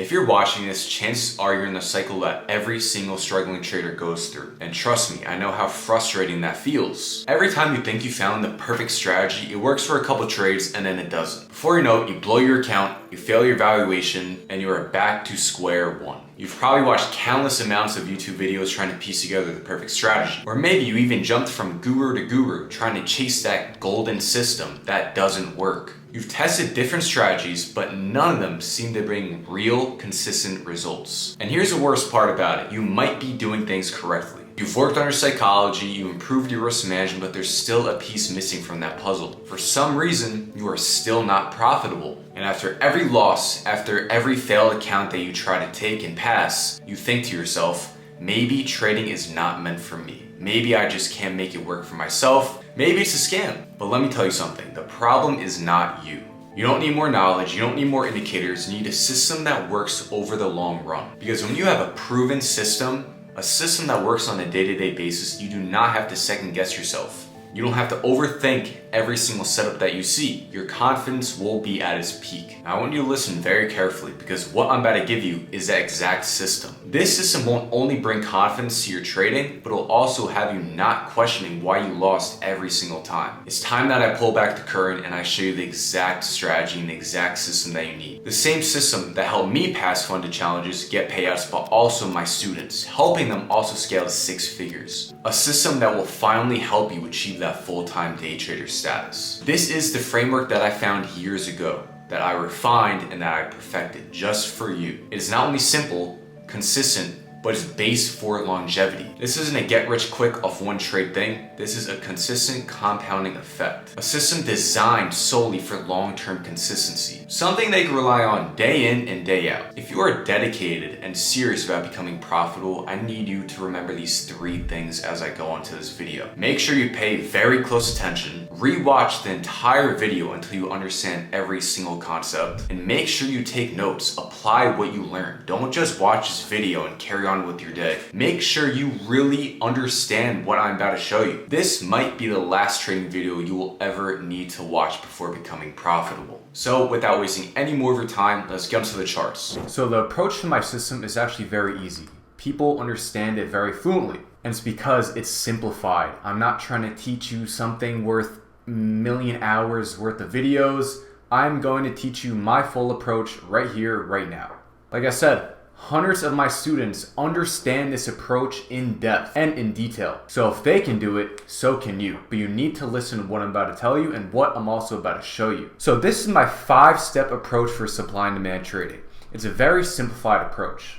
If you're watching this, chances are you're in the cycle that every single struggling trader goes through. And trust me, I know how frustrating that feels. Every time you think you found the perfect strategy, it works for a couple trades and then it doesn't. Before you know it, you blow your account, you fail your valuation, and you are back to square one. You've probably watched countless amounts of YouTube videos trying to piece together the perfect strategy. Or maybe you even jumped from guru to guru trying to chase that golden system that doesn't work. You've tested different strategies, but none of them seem to bring real, consistent results. And here's the worst part about it. You might be doing things correctly. You've worked on your psychology, you improved your risk management, but there's still a piece missing from that puzzle. For some reason, you are still not profitable. And after every loss, after every failed account that you try to take and pass, you think to yourself, maybe trading is not meant for me. Maybe I just can't make it work for myself. Maybe it's a scam. But let me tell you something, the problem is not you. You don't need more knowledge, you don't need more indicators, you need a system that works over the long run. Because when you have a proven system, a system that works on a day-to-day basis, you do not have to second guess yourself. You don't have to overthink every single setup that you see. Your confidence will be at its peak. Now, I want you to listen very carefully because what I'm about to give you is that exact system. This system won't only bring confidence to your trading, but it'll also have you not questioning why you lost every single time. It's time that I pull back the curtain and I show you the exact strategy and the exact system that you need. The same system that helped me pass funded challenges, get payouts, but also my students, helping them also scale to 6 figures. A system that will finally help you achieve that full-time day trader status. This is the framework that I found years ago, that I refined and that I perfected just for you. It is not only simple, consistent, but it's based for longevity. This isn't a get rich quick off one trade thing. This is a consistent compounding effect. A system designed solely for long-term consistency. Something they can rely on day in and day out. If you are dedicated and serious about becoming profitable, I need you to remember these 3 things as I go into this video. Make sure you pay very close attention, rewatch the entire video until you understand every single concept, and make sure you take notes, apply what you learn. Don't just watch this video and carry on with your day. Make sure you really understand what I'm about to show you. This might be the last trading video you will ever need to watch before becoming profitable. So without wasting any more of your time, let's get into the charts. So the approach to my system is actually very easy. People understand it very fluently, and it's because it's simplified. I'm not trying to teach you something worth a million hours worth of videos. I'm going to teach you my full approach right here, right now. Like I said, hundreds of my students understand this approach in depth and in detail. So if they can do it, so can you. But you need to listen to what I'm about to tell you and what I'm also about to show you. So this is my 5-step approach for supply and demand trading. It's a very simplified approach.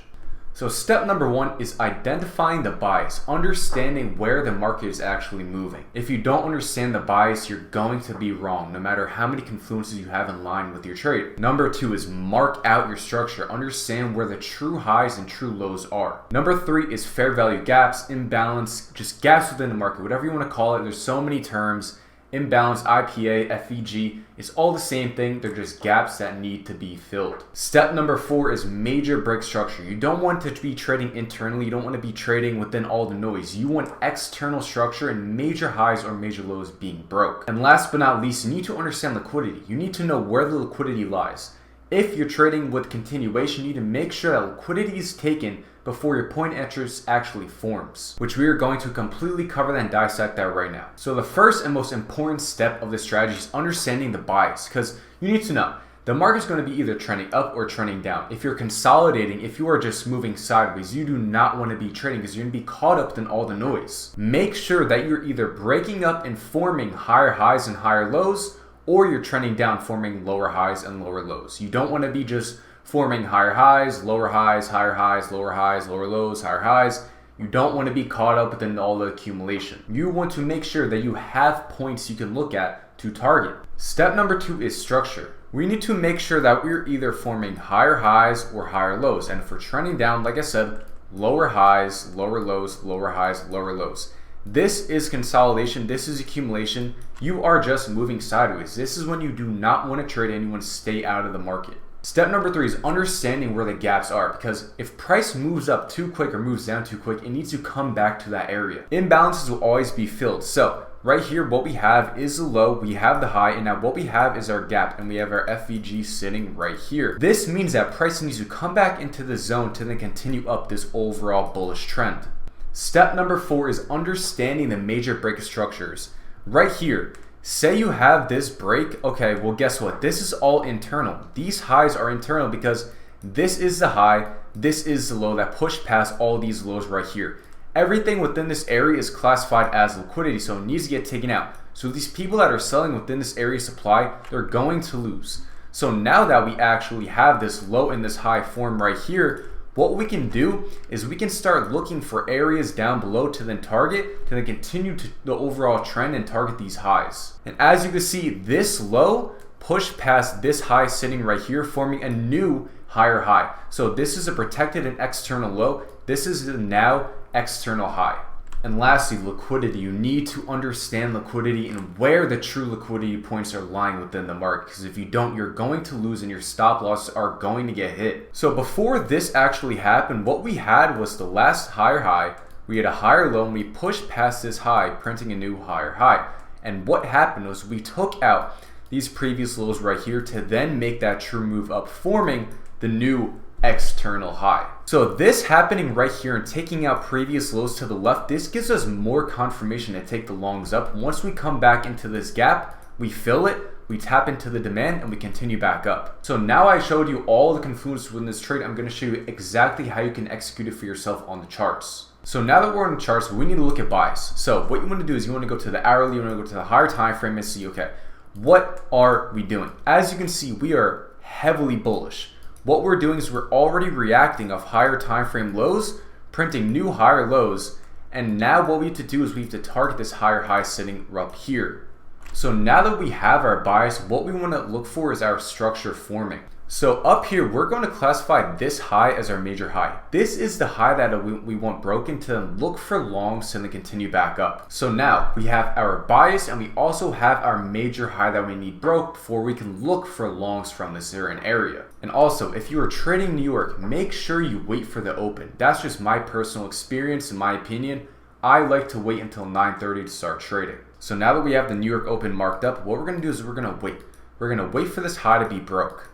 So step number 1 is identifying the bias, understanding where the market is actually moving. If you don't understand the bias, you're going to be wrong, no matter how many confluences you have in line with your trade. Number 2 is mark out your structure, understand where the true highs and true lows are. Number 3 is fair value gaps, imbalance, just gaps within the market, whatever you want to call it. There's so many terms. Imbalance, IPA, FEG, it's all the same thing. They're just gaps that need to be filled. Step number 4 is major break structure. You don't want to be trading internally. You don't want to be trading within all the noise. You want external structure and major highs or major lows being broke. And last but not least, you need to understand liquidity. You need to know where the liquidity lies. If you're trading with continuation, you need to make sure that liquidity is taken before your point interest actually forms, which we are going to completely cover that and dissect that right now. So the first and most important step of this strategy is understanding the bias, because you need to know the market is going to be either trending up or trending down. If you're consolidating, if you are just moving sideways, you do not want to be trading because you're going to be caught up in all the noise. Make sure that you're either breaking up and forming higher highs and higher lows, or you're trending down, forming lower highs and lower lows. You don't want to be just forming higher highs, lower highs, higher highs, lower highs, lower lows, higher highs. You don't want to be caught up within all the accumulation. You want to make sure that you have points you can look at to target. Step number 2 is structure. We need to make sure that we're either forming higher highs or higher lows. And if we're trending down, like I said, lower highs, lower lows, lower highs, lower lows. This is consolidation. This is accumulation. You are just moving sideways. This is when you do not want to trade and you want to stay out of the market. Step number 3 is understanding where the gaps are, because if price moves up too quick or moves down too quick, it needs to come back to that area. Imbalances will always be filled. So right here, what we have is the low, we have the high, and now what we have is our gap, and we have our FVG sitting right here. This means that price needs to come back into the zone to then continue up this overall bullish trend. Step number 4 is understanding the major break structures. Right here, say you have this break, okay, well guess what? This is all internal. These highs are internal because this is the high, this is the low that pushed past all these lows right here. Everything within this area is classified as liquidity, so it needs to get taken out. So these people that are selling within this area of supply, they're going to lose. So now that we actually have this low and this high form right here, what we can do is we can start looking for areas down below to then target, to then continue to the overall trend and target these highs. And as you can see, this low pushed past this high sitting right here, forming a new higher high. So this is a protected and external low. This is the now external high. And lastly, liquidity. You need to understand liquidity and where the true liquidity points are lying within the market, because if you don't, you're going to lose and your stop losses are going to get hit. So before this actually happened, what we had was the last higher high, we had a higher low, and we pushed past this high, printing a new higher high. And what happened was we took out these previous lows right here to then make that true move up, forming the new external high. So this happening right here and taking out previous lows to the left, this gives us more confirmation to take the longs up. Once we come back into this gap, we fill it, we tap into the demand, and we continue back up. So now I showed you all the confluence within this trade. I'm going to show you exactly how you can execute it for yourself on the charts. So now that we're on the charts, we need to look at buys. So what you want to do is you want to go to the hourly, you want to go to the higher time frame and see, okay, what are we doing? As you can see, we are heavily bullish. What we're doing is we're already reacting off higher time frame lows, printing new higher lows, and now what we have to do is we have to target this higher high sitting up here. So now that we have our bias, what we want to look for is our structure forming. So up here, we're going to classify this high as our major high. This is the high that we want broken to then look for longs to then continue back up. So now we have our bias and we also have our major high that we need broke before we can look for longs from this certain area. And also, if you are trading New York, make sure you wait for the open. That's just my personal experience. In my opinion, I like to wait until 9:30 to start trading. So now that we have the New York open marked up, what we're going to do is we're going to wait. We're going to wait for this high to be broke.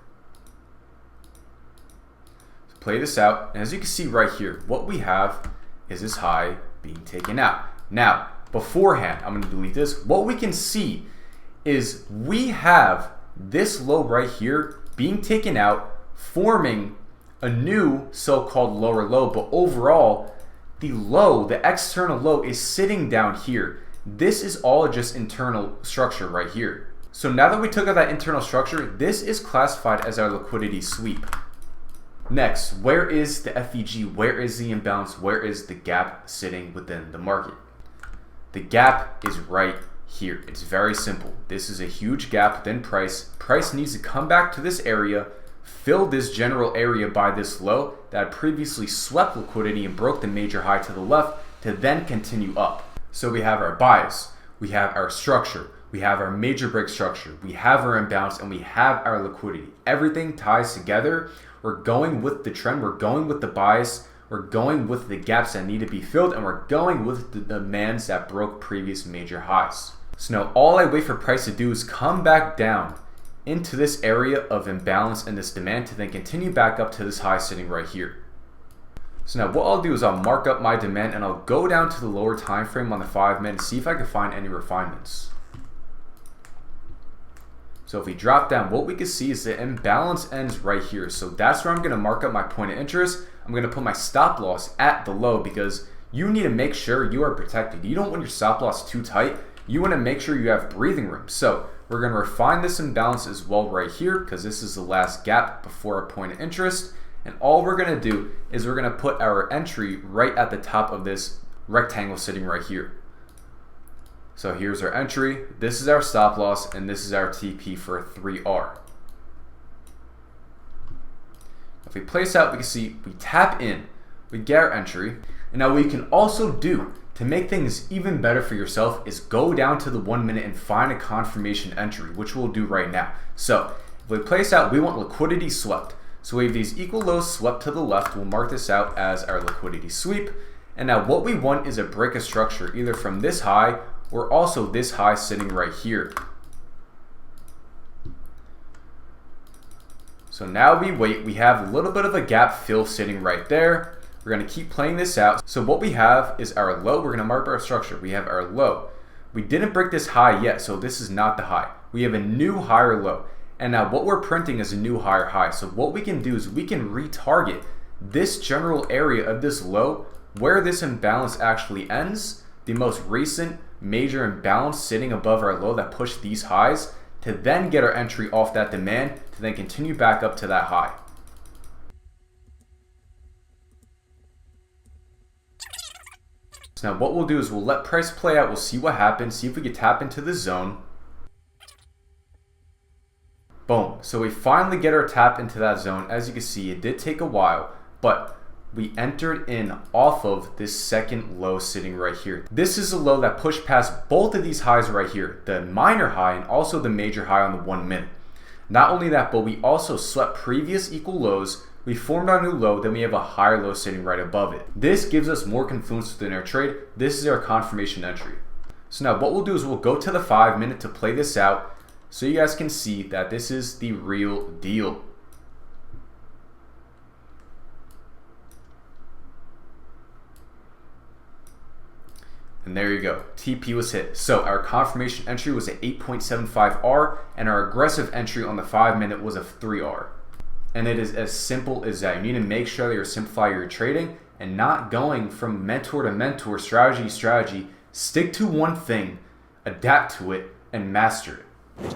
Play this out, and as you can see right here, what we have is this high being taken out. Now, beforehand, I'm going to delete this. What we can see is we have this low right here being taken out, forming a new so-called lower low, but overall, the low, the external low, is sitting down here. This is all just internal structure right here. So now that we took out that internal structure, this is classified as our liquidity sweep. Next, where is the FVG? Where is the imbalance? Where is the gap sitting within the market? The gap is right here. It's very simple. This is a huge gap within price. Price needs to come back to this area, fill this general area by this low that previously swept liquidity and broke the major high to the left to then continue up. So we have our bias, we have our structure, we have our major break structure, we have our imbalance, and we have our liquidity. Everything ties together. We're going with the trend, we're going with the bias, we're going with the gaps that need to be filled, and we're going with the demands that broke previous major highs. So now all I wait for price to do is come back down into this area of imbalance and this demand to then continue back up to this high sitting right here. So now what I'll do is I'll mark up my demand and I'll go down to the lower time frame on the 5 minute and see if I can find any refinements. So if we drop down, what we can see is the imbalance ends right here. So that's where I'm going to mark up my point of interest. I'm going to put my stop loss at the low because you need to make sure you are protected. You don't want your stop loss too tight. You want to make sure you have breathing room. So we're going to refine this imbalance as well right here because this is the last gap before our point of interest. And all we're going to do is we're going to put our entry right at the top of this rectangle sitting right here. So here's our entry, this is our stop loss, and this is our TP for a 3R. If we place out, we can see we tap in, we get our entry, and now what you can also do to make things even better for yourself is go down to the 1 minute and find a confirmation entry, which we'll do right now. So if we place out, we want liquidity swept. So we have these equal lows swept to the left. We'll mark this out as our liquidity sweep. And now what we want is a break of structure, either from this high or also this high sitting right here. So now we wait, we have a little bit of a gap fill sitting right there. We're going to keep playing this out. So what we have is our low. We're going to mark our structure. We have our low. We didn't break this high yet, so this is not the high. We have a new higher low. And now what we're printing is a new higher high. So what we can do is we can retarget this general area of this low where this imbalance actually ends, the most recent major imbalance sitting above our low that pushed these highs, to then get our entry off that demand to then continue back up to that high. So now what we'll do is we'll let price play out. We'll see what happens, see if we can tap into the zone. Boom. So we finally get our tap into that zone. As you can see, it did take a while, but we entered in off of this second low sitting right here. This is a low that pushed past both of these highs right here, the minor high and also the major high on the 1 minute. Not only that, but we also swept previous equal lows. We formed our new low, then we have a higher low sitting right above it. This gives us more confluence within our trade. This is our confirmation entry. So now what we'll do is we'll go to the 5 minute to play this out so you guys can see that this is the real deal. And there you go, TP was hit. So our confirmation entry was at 8.75R and our aggressive entry on the 5 minute was a 3R. And it is as simple as that. You need to make sure that you're simplifying your trading and not going from mentor to mentor, strategy to strategy. Stick to one thing, adapt to it, and master it.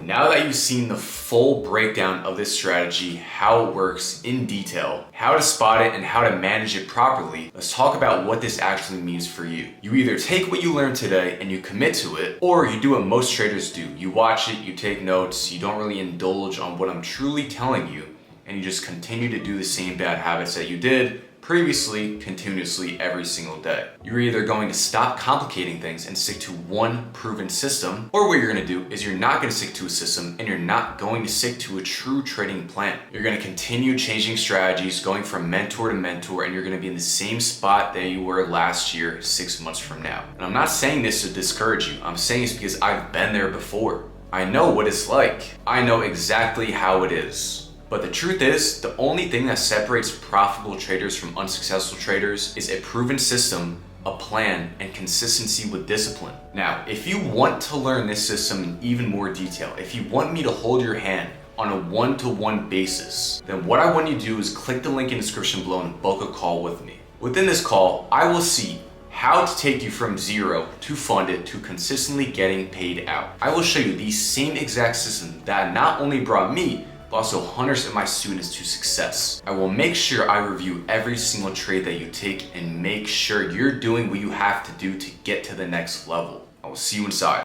Now that you've seen the full breakdown of this strategy, how it works in detail, how to spot it and how to manage it properly, let's talk about what this actually means for you. You either take what you learned today and you commit to it, or you do what most traders do. You watch it, you take notes, you don't really indulge on what I'm truly telling you, and you just continue to do the same bad habits that you did previously, continuously, every single day. You're either going to stop complicating things and stick to one proven system, or what you're going to do is you're not going to stick to a system and you're not going to stick to a true trading plan. You're going to continue changing strategies, going from mentor to mentor, and you're going to be in the same spot that you were last year, 6 months from now. And I'm not saying this to discourage you. I'm saying this because I've been there before. I know what it's like. I know exactly how it is. But the truth is, the only thing that separates profitable traders from unsuccessful traders is a proven system, a plan, and consistency with discipline. Now, if you want to learn this system in even more detail, if you want me to hold your hand on a one-to-one basis, then what I want you to do is click the link in the description below and book a call with me. Within this call, I will see how to take you from zero to funded to consistently getting paid out. I will show you the same exact system that not only brought me, but also hundreds of my students to success. I will make sure I review every single trade that you take and make sure you're doing what you have to do to get to the next level. I will see you inside.